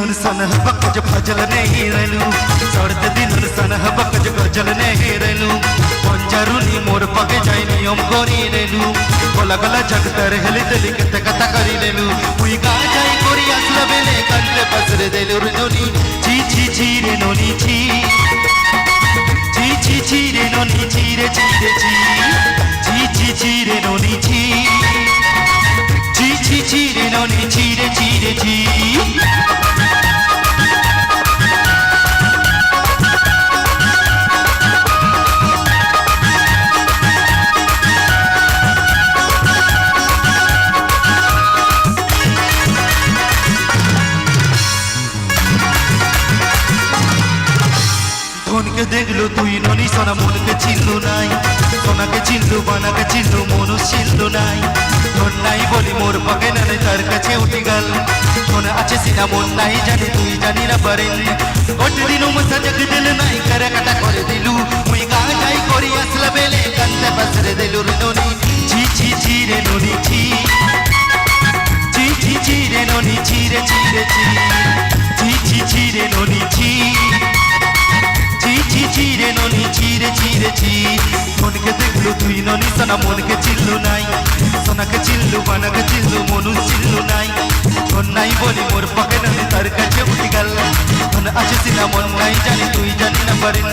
दिनों सन बकज फजल नहीं रेलू सर्द दिनों सन बकज गजल नहीं रेलू पंजारुनी मोर पगे जाई नियम करी रेलू गला गला जगतर हेली देली केते कथा करी रेलू मुई गा जाई करी आसला बेले कांते पसरे देलू रे नोनी ची ची ची रे नोनी ची ची ची ची रे नोनी ची रे ची रे ची ची ची ची रे नोनी ची ची ची ची रे नोनी ची रे ची रे ची के देखलो तुई ननी सोना मन के चिल्लू नाई सोना के चिल्लू बना के चिल्लू मनु चिल्लू नाई धन नाई बोली मोर पगे नाई तार काछे उठी गल सोना आछे सीना मन नाई जानी तुई जानी ना पारेन गोटे दिनो मसा जग दिल नाई करे काटा करे दिलू मुई गा जाई करी आसला बेले कांते पसरे दिलू रे ननी ची ची ची रे ननी ची ची ची ची रे ननी ची रे ची रे ची ची ची ची रे ननी ची ची ची रे ननी ची रे ची रे ची मन के देखलू तुई ननी सोना मन के चिल्लू नाई सोना के चिल्लू बना के चिल्लू मनु चिल्लू नाई धन नाई बोली मोर पके ननी तार काछे उठी गल धन आछे सीना मन नाई जानी तुई जानी ना पारेन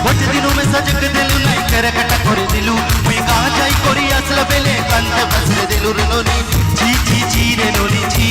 गोटे दिनों में सजग दिलू नाई करे काटा करे दिलू मुई गा जाई करी आसला बेले कांते पसरे दिलू रे ननी ची ची ची रे ननी ची